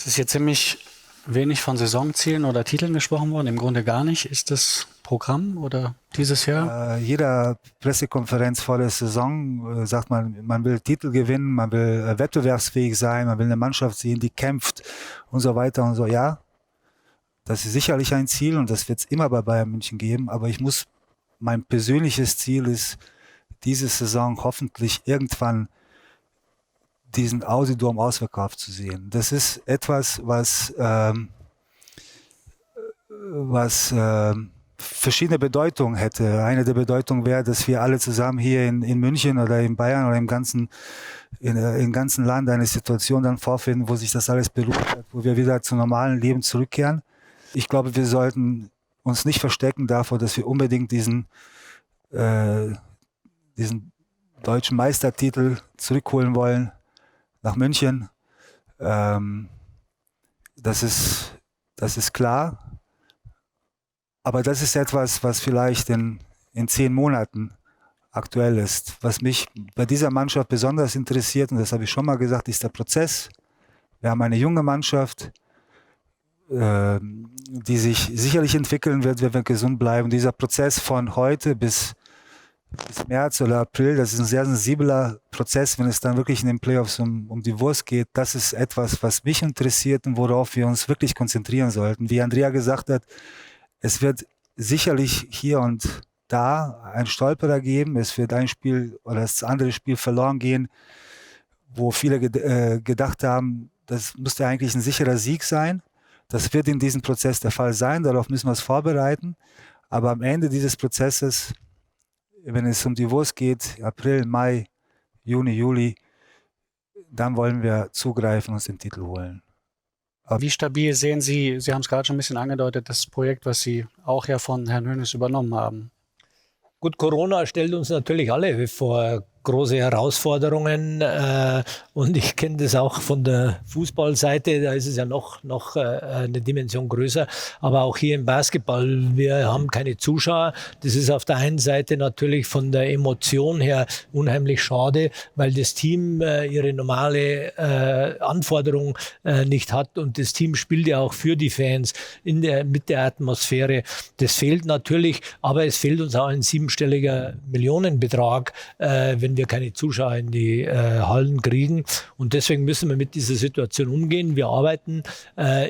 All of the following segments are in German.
Es ist hier ziemlich wenig von Saisonzielen oder Titeln gesprochen worden, im Grunde gar nicht. Ist das Programm oder dieses Jahr? Jeder Pressekonferenz vor der Saison sagt man will Titel gewinnen, man will wettbewerbsfähig sein, man will eine Mannschaft sehen, die kämpft und so weiter und so. Ja, das ist sicherlich ein Ziel und das wird es immer bei Bayern München geben, aber mein persönliches Ziel ist, diese Saison hoffentlich irgendwann diesen Audi Dome ausverkauft zu sehen. Das ist etwas, was verschiedene Bedeutungen hätte. Eine der Bedeutungen wäre, dass wir alle zusammen hier in München oder in Bayern oder im ganzen Land eine Situation dann vorfinden, wo sich das alles beruhigt hat, wo wir wieder zum normalen Leben zurückkehren. Ich glaube, wir sollten uns nicht verstecken davor, dass wir unbedingt diesen deutschen Meistertitel zurückholen wollen nach München. Das ist klar. Aber das ist etwas, was vielleicht in 10 Monaten aktuell ist. Was mich bei dieser Mannschaft besonders interessiert, und das habe ich schon mal gesagt, ist der Prozess. Wir haben eine junge Mannschaft, die sich sicherlich entwickeln wird, wenn wir gesund bleiben. Dieser Prozess von heute bis März oder April, das ist ein sehr sensibler Prozess, wenn es dann wirklich in den Playoffs um die Wurst geht. Das ist etwas, was mich interessiert und worauf wir uns wirklich konzentrieren sollten. Wie Andrea gesagt hat, es wird sicherlich hier und da ein Stolperer geben. Es wird ein Spiel oder das andere Spiel verloren gehen, wo viele gedacht haben, das müsste eigentlich ein sicherer Sieg sein. Das wird in diesem Prozess der Fall sein. Darauf müssen wir uns vorbereiten. Aber am Ende dieses Prozesses, wenn es um die Wurst geht, April, Mai, Juni, Juli, dann wollen wir zugreifen und uns den Titel holen. Wie stabil sehen Sie haben es gerade schon ein bisschen angedeutet, das Projekt, was Sie auch ja von Herrn Hoeneß übernommen haben? Gut, Corona stellt uns natürlich alle vor große Herausforderungen und ich kenne das auch von der Fußballseite, da ist es ja noch eine Dimension größer, aber auch hier im Basketball, wir haben keine Zuschauer, das ist auf der einen Seite natürlich von der Emotion her unheimlich schade, weil das Team ihre normale Anforderung nicht hat und das Team spielt ja auch für die Fans mit der Atmosphäre, das fehlt natürlich, aber es fehlt uns auch ein 7-stelliger Millionenbetrag, wenn wir keine Zuschauer in die Hallen kriegen. Und deswegen müssen wir mit dieser Situation umgehen. Wir arbeiten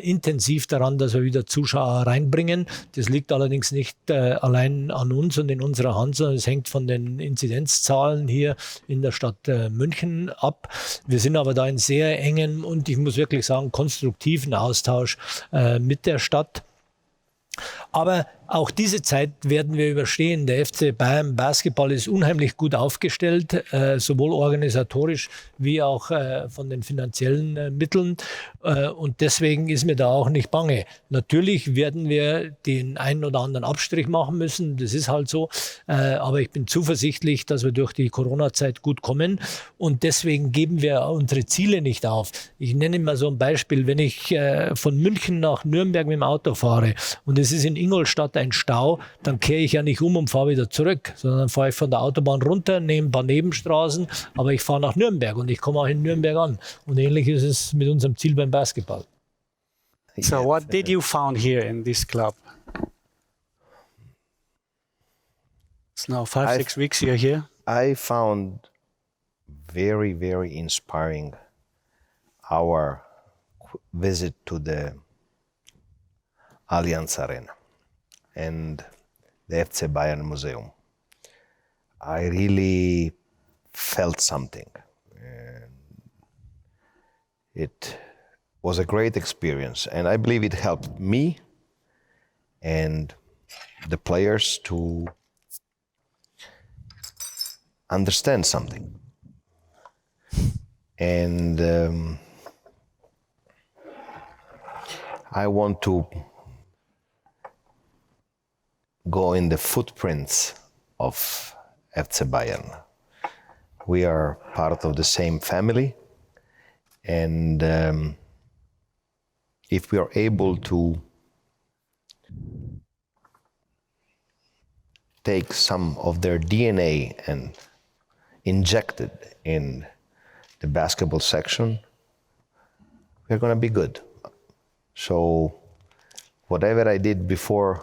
intensiv daran, dass wir wieder Zuschauer reinbringen. Das liegt allerdings nicht allein an uns und in unserer Hand, sondern es hängt von den Inzidenzzahlen hier in der Stadt München ab. Wir sind aber da in sehr engen und ich muss wirklich sagen, konstruktiven Austausch mit der Stadt. Aber auch diese Zeit werden wir überstehen. Der FC Bayern Basketball ist unheimlich gut aufgestellt, sowohl organisatorisch wie auch von den finanziellen Mitteln. Und deswegen ist mir da auch nicht bange. Natürlich werden wir den einen oder anderen Abstrich machen müssen. Das ist halt so. Aber ich bin zuversichtlich, dass wir durch die Corona-Zeit gut kommen. Und deswegen geben wir unsere Ziele nicht auf. Ich nenne mal so ein Beispiel. Wenn ich von München nach Nürnberg mit dem Auto fahre und es ist in Ingolstadt ein Stau, dann kehre ich ja nicht um und fahre wieder zurück, sondern dann fahre ich von der Autobahn runter, nehme ein paar Nebenstraßen, aber ich fahre nach Nürnberg und ich komme auch in Nürnberg an. Und ähnlich ist es mit unserem Ziel beim Basketball. So what did you found here in this club? It's now 5-6 weeks you're here. I found very, very inspiring our visit to the Allianz Arena and the FC Bayern Museum. I really felt something. It was a great experience, and I believe it helped me and the players to understand something. And I want to go in the footprints of FC Bayern. We are part of the same family, and if we are able to take some of their DNA and inject it in the basketball section, we're going to be good. So whatever I did before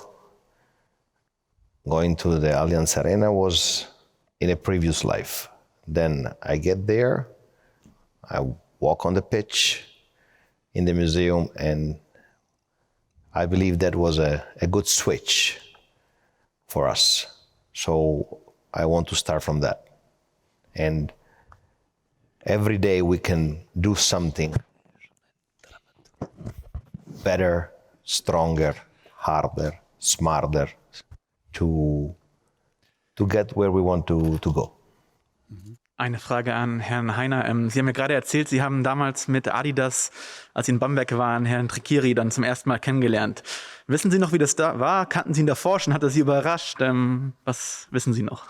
going to the Allianz Arena was in a previous life. Then I get there, I walk on the pitch in the museum, and I believe that was a good switch for us. So I want to start from that. And every day we can do something better, stronger, harder, smarter to get where we want to go. Eine Frage an Herrn Hainer. Sie haben ja gerade erzählt, Sie haben damals mit Adidas, als Sie in Bamberg waren, Herrn Trinchieri dann zum ersten Mal kennengelernt. Wissen Sie noch, wie das da war? Kannten Sie ihn davor schon? Hat er Sie überrascht? Was wissen Sie noch?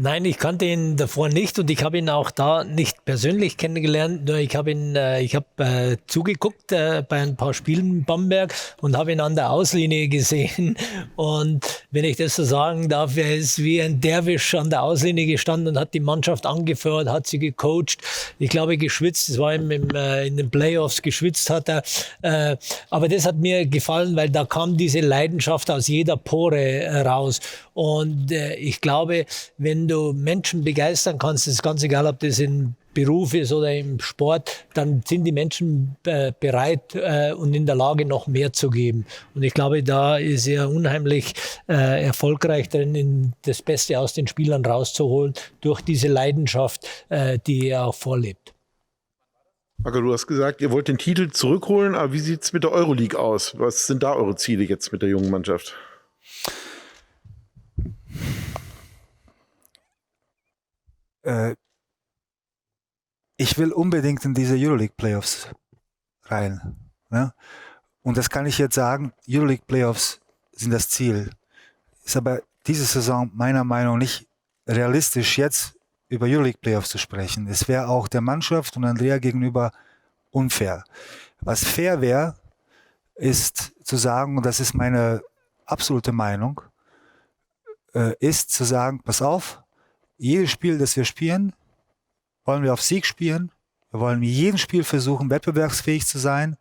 Nein, ich kannte ihn davor nicht und ich habe ihn auch da nicht persönlich kennengelernt. Nur ich habe zugeguckt bei ein paar Spielen in Bamberg und habe ihn an der Auslinie gesehen. Und wenn ich das so sagen darf, er ist wie ein Derwisch an der Auslinie gestanden und hat die Mannschaft angeführt, hat sie gecoacht. Ich glaube, geschwitzt, es war in den Playoffs, geschwitzt hat er. Aber das hat mir gefallen, weil da kam diese Leidenschaft aus jeder Pore raus. Und ich glaube, wenn du Menschen begeistern kannst, ist ganz egal, ob das im Beruf ist oder im Sport, dann sind die Menschen bereit und in der Lage, noch mehr zu geben. Und ich glaube, da ist er unheimlich erfolgreich drin, das Beste aus den Spielern rauszuholen, durch diese Leidenschaft, die er auch vorlebt. Marko, du hast gesagt, ihr wollt den Titel zurückholen, aber wie sieht es mit der Euroleague aus? Was sind da eure Ziele jetzt mit der jungen Mannschaft? Ich will unbedingt in diese Euroleague-Playoffs rein. Ne? Und das kann ich jetzt sagen, Euroleague-Playoffs sind das Ziel. Ist aber diese Saison meiner Meinung nach nicht realistisch, jetzt über Euroleague-Playoffs zu sprechen. Es wäre auch der Mannschaft und Andrea gegenüber unfair. Was fair wäre, ist zu sagen, und das ist meine absolute Meinung, ist zu sagen, pass auf, jedes Spiel, das wir spielen, wollen wir auf Sieg spielen. Wir wollen in jedem Spiel versuchen, wettbewerbsfähig zu sein.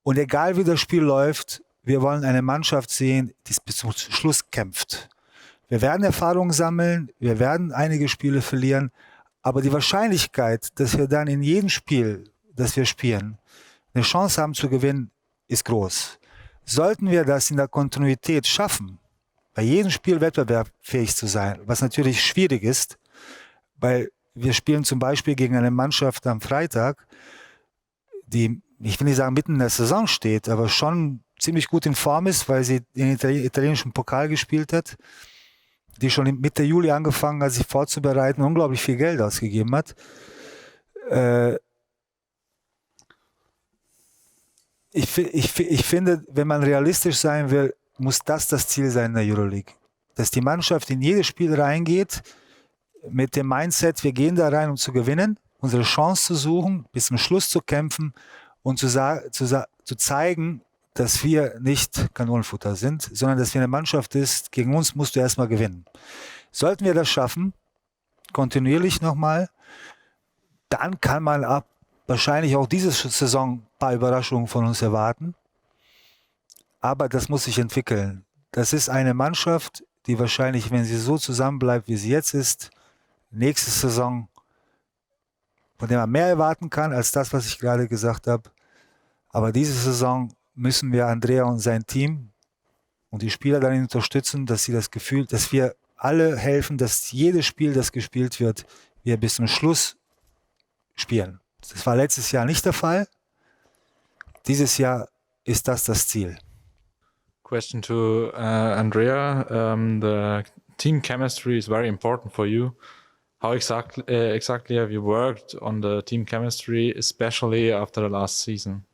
Und egal wie das Spiel läuft, wir wollen eine Mannschaft sehen, die bis zum Schluss kämpft. Wir werden Erfahrungen sammeln, wir werden einige Spiele verlieren, aber die Wahrscheinlichkeit, dass wir dann in jedem Spiel, das wir spielen, eine Chance haben zu gewinnen, ist groß. Sollten wir das in der Kontinuität schaffen, bei jedem Spiel wettbewerbsfähig zu sein, was natürlich schwierig ist, weil wir spielen zum Beispiel gegen eine Mannschaft am Freitag, die, ich will nicht sagen mitten in der Saison steht, aber schon ziemlich gut in Form ist, weil sie den italienischen Pokal gespielt hat, die schon Mitte Juli angefangen hat, sich vorzubereiten und unglaublich viel Geld ausgegeben hat. Ich finde, wenn man realistisch sein will, muss das Ziel sein in der Euroleague. Dass die Mannschaft in jedes Spiel reingeht mit dem Mindset, wir gehen da rein, um zu gewinnen, unsere Chance zu suchen, bis zum Schluss zu kämpfen und zu zeigen, dass wir nicht Kanonenfutter sind, sondern dass wir eine Mannschaft ist, gegen uns musst du erstmal gewinnen. Sollten wir das schaffen, kontinuierlich nochmal, dann kann man wahrscheinlich auch diese Saison ein paar Überraschungen von uns erwarten. Aber das muss sich entwickeln. Das ist eine Mannschaft, die wahrscheinlich, wenn sie so zusammenbleibt, wie sie jetzt ist, nächste Saison, von der man mehr erwarten kann, als das, was ich gerade gesagt habe. Aber diese Saison müssen wir Andrea und sein Team und die Spieler darin unterstützen, dass sie das Gefühl, dass wir alle helfen, dass jedes Spiel, das gespielt wird, wir bis zum Schluss spielen. Das war letztes Jahr nicht der Fall. Dieses Jahr ist das Ziel. Question to Andrea. The team chemistry is very important for you. How exactly have you worked on the team chemistry, especially after the last season?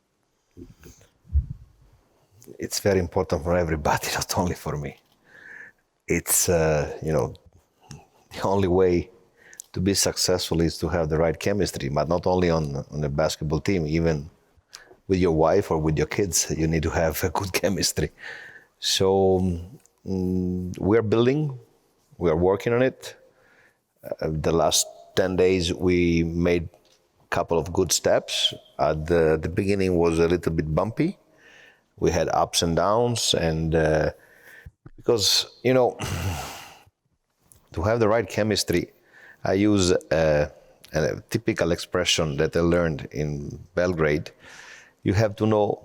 It's very important for everybody, not only for me. It's, the only way to be successful is to have the right chemistry, but not only on a basketball team, even with your wife or with your kids, you need to have a good chemistry. So we're building, we are working on it. The last 10 days we made a couple of good steps. At the beginning was a little bit bumpy. We had ups and downs, and because, you know, to have the right chemistry, I use a typical expression that I learned in Belgrade. You have to know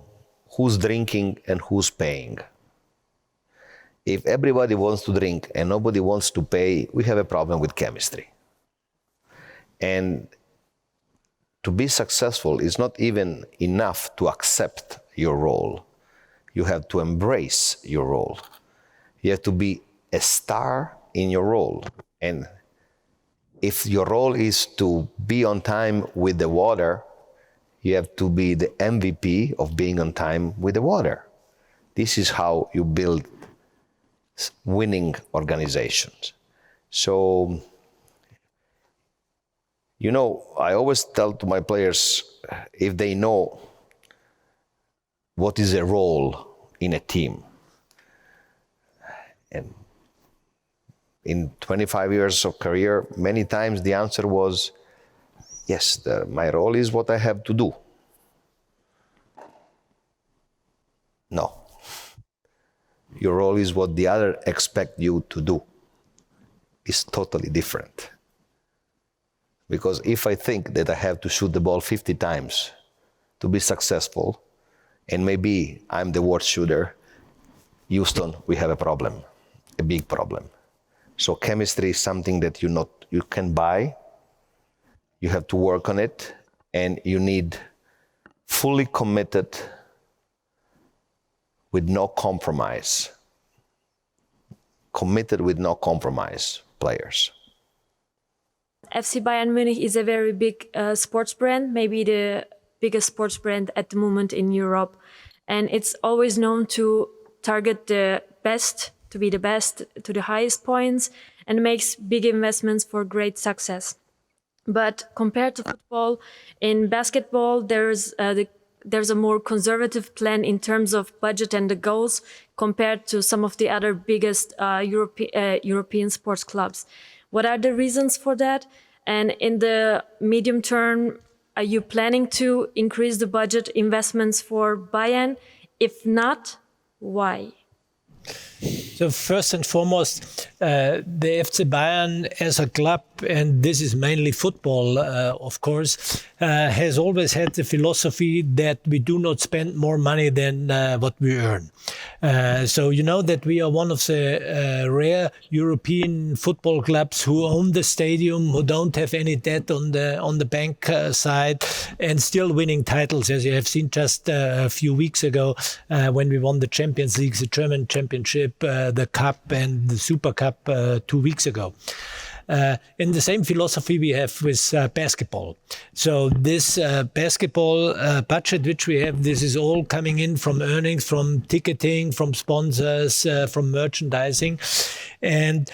who's drinking and who's paying. If everybody wants to drink and nobody wants to pay, we have a problem with chemistry. And to be successful is not even enough to accept your role. You have to embrace your role. You have to be a star in your role. And if your role is to be on time with the water, you have to be the MVP of being on time with the water. This is how you build winning organizations. So, you know, I always tell to my players, if they know what is a role in a team, and in 25 years of career, many times the answer was, yes, my role is what I have to do. No. Your role is what the other expect you to do. It's totally different. Because if I think that I have to shoot the ball 50 times to be successful, and maybe I'm the worst shooter, Houston, we have a problem, a big problem. So chemistry is something that you can buy, you have to work on it, and you need fully committed with no compromise players. FC Bayern Munich is a very big sports brand, maybe the biggest sports brand at the moment in Europe. And it's always known to target the best, to be the best, to the highest points, and makes big investments for great success. But compared to football, in basketball, there's a more conservative plan in terms of budget and the goals compared to some of the other biggest European sports clubs. What are the reasons for that? And in the medium term, are you planning to increase the budget investments for Bayern? If not, why? So first and foremost, the FC Bayern as a club, and this is mainly football, of course, has always had the philosophy that we do not spend more money than what we earn. So you know that we are one of the rare European football clubs who own the stadium, who don't have any debt on the bank side, and still winning titles, as you have seen just a few weeks ago when we won the Champions League, the German Championship, the Cup and the Super Cup 2 weeks ago. In the same philosophy we have with basketball. So this basketball budget which we have, this is all coming in from earnings, from ticketing, from sponsors, from merchandising. And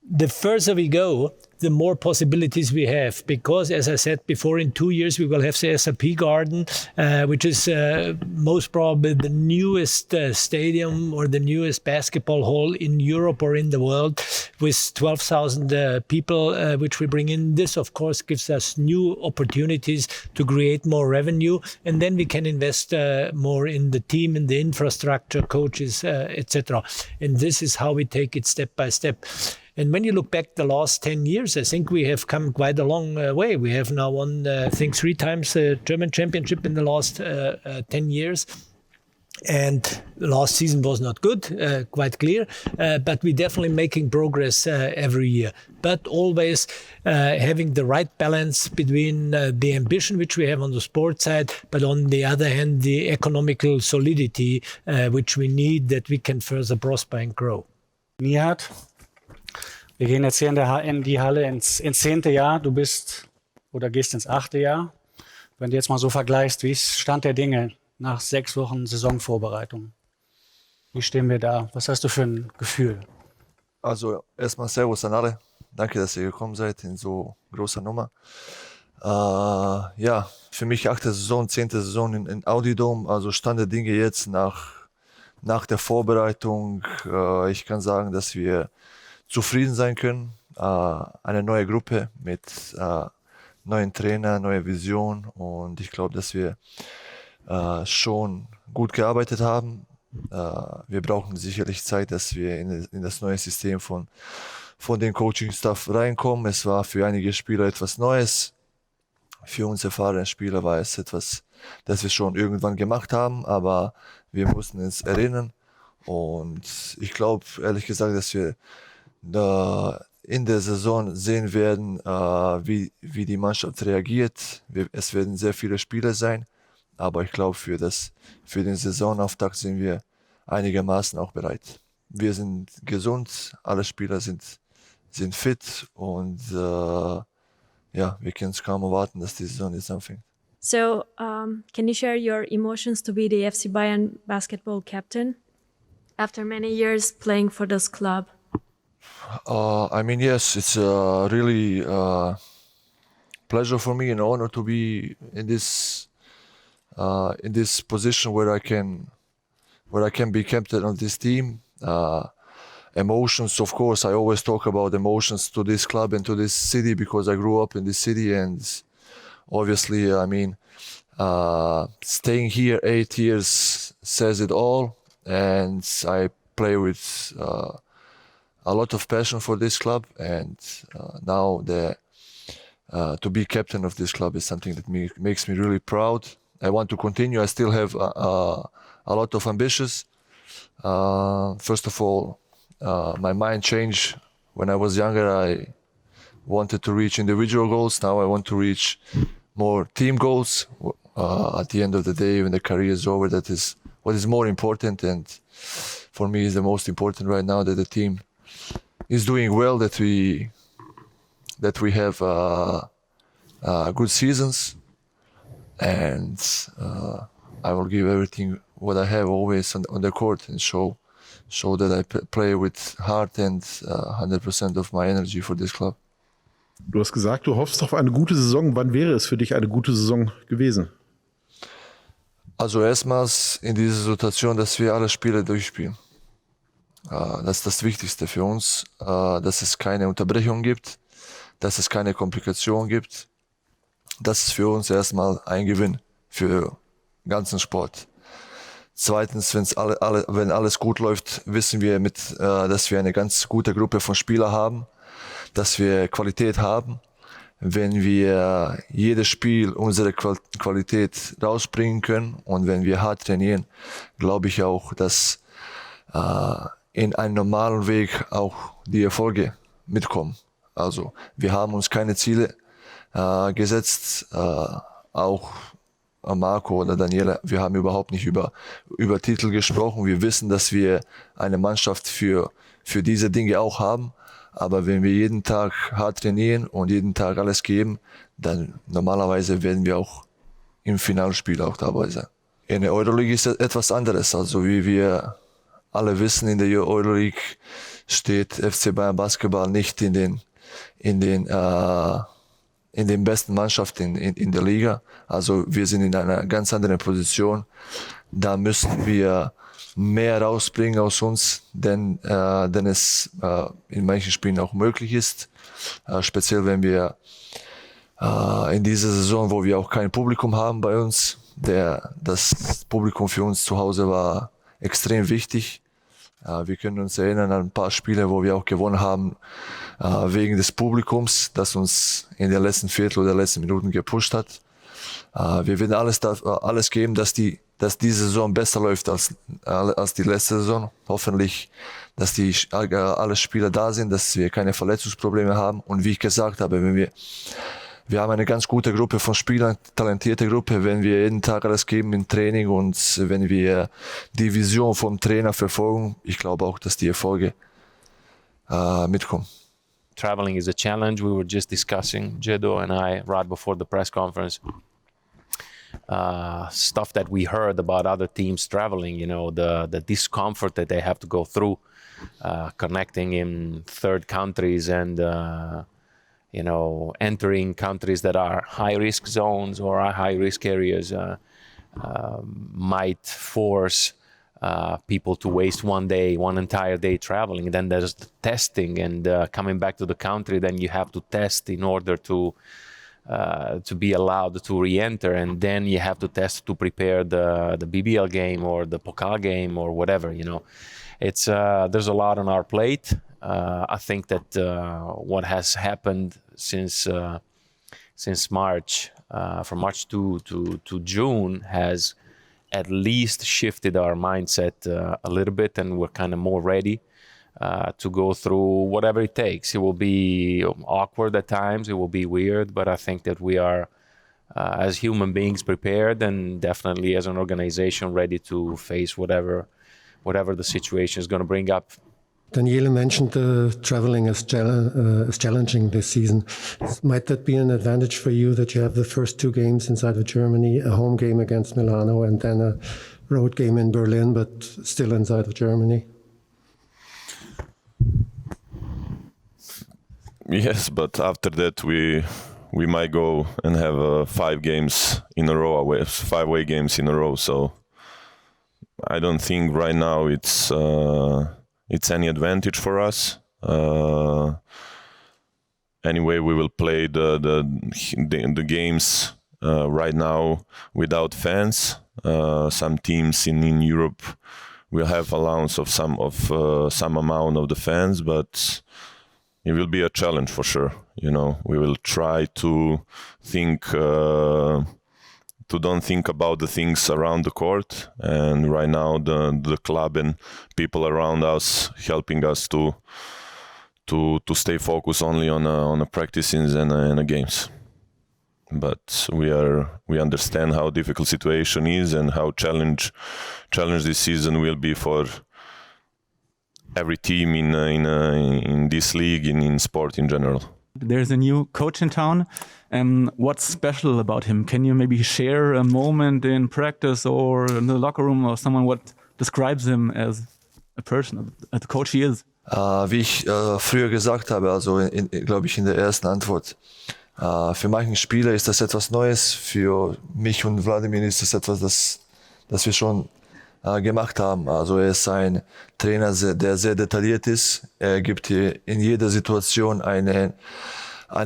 the further we go, the more possibilities we have. Because, as I said before, in 2 years we will have the SAP Garden, which is most probably the newest stadium or the newest basketball hall in Europe or in the world, with 12,000 people, which we bring in. This, of course, gives us new opportunities to create more revenue, and then we can invest more in the team, in the infrastructure, coaches, etc. And this is how we take it step by step. And when you look back the last 10 years, I think we have come quite a long way. We have now won, I think, 3 times the German championship in the last 10 years. And last season was not good, quite clear, but we're definitely making progress every year. But always having the right balance between the ambition which we have on the sports side, but on the other hand, the economical solidity which we need that we can further prosper and grow. Nihad, wir gehen jetzt hier in die Halle ins 10. Jahr. Du bist oder gehst ins 8. Jahr. Wenn du jetzt mal so vergleichst, wie ist Stand der Dinge nach 6 Wochen Saisonvorbereitung? Wie stehen wir da? Was hast du für ein Gefühl? Also erstmal Servus an alle. Danke, dass ihr gekommen seid in so großer Nummer. Ja, für mich 8. Saison, 10. Saison in Audi Dome. Also Stand der Dinge jetzt nach der Vorbereitung. Ich kann sagen, dass wir zufrieden sein können. Eine neue Gruppe mit neuen Trainer, neue Vision und ich glaube, dass wir schon gut gearbeitet haben. Wir brauchen sicherlich Zeit, dass wir in das neue System von den Coaching-Staff reinkommen. Es war für einige Spieler etwas Neues. Für uns erfahrene Spieler war es etwas, das wir schon irgendwann gemacht haben, aber wir mussten uns erinnern. Und ich glaube, ehrlich gesagt, dass wir in der Saison sehen werden, wie die Mannschaft reagiert. Es werden sehr viele Spiele sein, aber ich glaube, für den Saisonauftakt sind wir einigermaßen auch bereit. Wir sind gesund, alle Spieler sind fit und wir können es kaum erwarten, dass die Saison jetzt anfängt. So, can you share your emotions to be the FC Bayern basketball captain after many years playing for this club? Yes, it's a really pleasure for me and honor to be in this position where I can be captain of this team. Emotions, of course, I always talk about emotions to this club and to this city because I grew up in this city, and obviously, staying here 8 years says it all, and I play with a lot of passion for this club, and now to be captain of this club is something that makes me really proud. I want to continue. I still have a lot of ambitions. First of all, my mind changed. When I was younger, I wanted to reach individual goals. Now I want to reach more team goals. At the end of the day, when the career is over, that is what is more important. And for me, is the most important right now that the team is doing well, that we have good seasons, and I will give everything what I have always on the court and show that I play with heart and 100% of my energy for this club. Du hast gesagt, du hoffst auf eine gute Saison. Wann wäre es für dich eine gute Saison gewesen? Also erstmals in dieser Situation, dass wir alle Spiele durchspielen. Das ist das Wichtigste für uns, dass es keine Unterbrechung gibt, dass es keine Komplikation gibt. Das ist für uns erstmal ein Gewinn für den ganzen Sport. Zweitens, wenn alles gut läuft, wissen wir, dass wir eine ganz gute Gruppe von Spielern haben, dass wir Qualität haben. Wenn wir jedes Spiel unsere Qualität rausbringen können und wenn wir hart trainieren, glaube ich auch, dass in einem normalen Weg auch die Erfolge mitkommen. Also wir haben uns keine Ziele gesetzt, auch Marko oder Daniele, wir haben überhaupt nicht über Titel gesprochen. Wir wissen, dass wir eine Mannschaft für diese Dinge auch haben. Aber wenn wir jeden Tag hart trainieren und jeden Tag alles geben, dann normalerweise werden wir auch im Finalspiel auch dabei sein. In der Euroleague ist es etwas anderes. Also wie wir alle wissen, in der Euroleague steht FC Bayern Basketball nicht in den besten Mannschaften in der Liga. Also wir sind in einer ganz anderen Position. Da müssen wir mehr rausbringen aus uns, denn es in manchen Spielen auch möglich ist. Speziell wenn wir in dieser Saison, wo wir auch kein Publikum haben bei uns, das Publikum für uns zu Hause war extrem wichtig. Wir können uns erinnern an ein paar Spiele, wo wir auch gewonnen haben wegen des Publikums, das uns in der letzten Viertel oder letzten Minuten gepusht hat. Wir werden alles geben, dass diese Saison besser läuft als die letzte Saison. Hoffentlich, dass alle Spieler da sind, dass wir keine Verletzungsprobleme haben. Und wie ich gesagt habe, wir haben eine ganz gute Gruppe von Spielern, talentierte Gruppe. Wenn wir jeden Tag alles geben im Training und wenn wir die Vision vom Trainer verfolgen, ich glaube auch, dass die Erfolge mitkommen. Traveling is a challenge. We were just discussing, Djedo and I, right before the press conference, stuff that we heard about other teams traveling, the discomfort that they have to go through, connecting in third countries and, entering countries that are high-risk zones or high-risk areas might force people to waste one entire day traveling. Then there's the testing and coming back to the country, then you have to test in order to to be allowed to re-enter, and then you have to test to prepare the BBL game or the Pokal game or whatever. It's there's a lot on our plate. I think that what has happened since March, from March to June, has at least shifted our mindset a little bit, and we're kind of more ready to go through whatever it takes. It will be awkward at times, it will be weird, but I think that we are, as human beings, prepared, and definitely as an organization ready to face whatever the situation is going to bring up. Daniele mentioned traveling as challenging this season. Might that be an advantage for you that you have the first 2 games inside of Germany, a home game against Milano and then a road game in Berlin, but still inside of Germany? Yes, but after that we might go and have 5 games in a row, 5 away games in a row. So I don't think right now it's any advantage for us. Anyway, we will play the games right now without fans. Some teams in Europe will have allowance of some amount of the fans, but it will be a challenge for sure. We will try to don't think about the things around the court, and right now the club and people around us helping us to stay focused only on the practices and the games. But we understand how difficult situation is and how challenge this season will be for every team in this league, in sport in general. There's a new coach in town. What's special about him? Can you maybe share a moment in practice or in the locker room or someone what describes him as a person, as the coach he is? Wie ich früher gesagt habe, also glaube ich in der ersten Antwort, für manchen Spieler ist das etwas Neues, für mich und Vladimir ist das etwas, das wir schon gemacht haben. Also er ist ein Trainer, der sehr detailliert ist. Er gibt hier in jeder Situation eine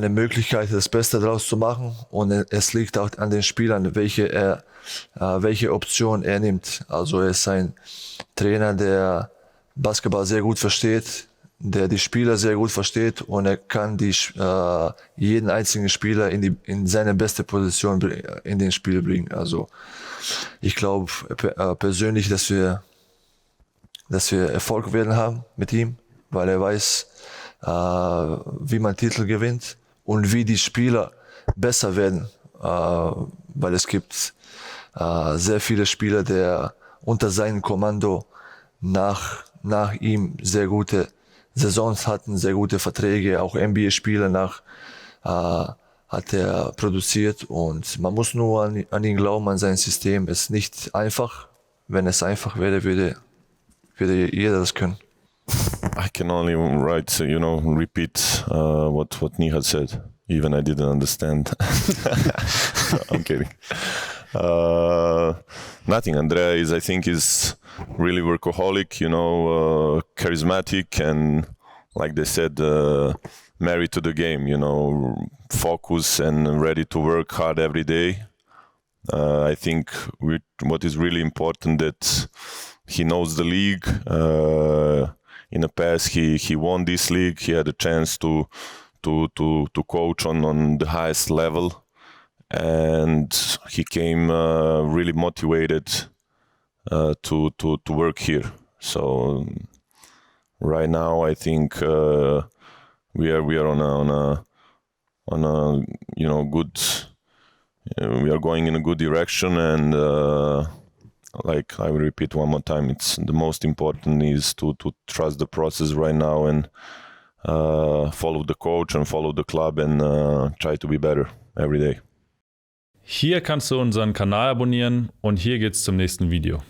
Möglichkeit, das Beste daraus zu machen. Und es liegt auch an den Spielern, welche Option er nimmt. Also er ist ein Trainer, der Basketball sehr gut versteht, der die Spieler sehr gut versteht, und er kann jeden einzigen Spieler in seine beste Position in den Spiel bringen. Also ich glaube persönlich, dass wir Erfolg werden haben mit ihm, weil er weiß, wie man Titel gewinnt und wie die Spieler besser werden, weil es gibt sehr viele Spieler, der unter seinem Kommando nach ihm sehr gute Saisons hatten, sehr gute Verträge, auch NBA-Spieler hat er produziert, und man muss nur an ihn glauben, an sein System. Es ist nicht einfach. Wenn es einfach wäre, würde jeder das können. I can only repeat what Nihad said. Even I didn't understand. I'm kidding. Nothing. Andrea I think is really workaholic, charismatic, and like they said, married to the game, focus and ready to work hard every day. I think what is really important that he knows the league. In the past, he won this league. He had a chance to coach on the highest level, and he came really motivated to work here. So right now, I think we are on a good. We are going in a good direction, and like I will repeat one more time, it's the most important is to trust the process right now and follow the coach and follow the club and try to be better every day. Hier kannst du unseren Kanal abonnieren und hier geht's zum nächsten Video.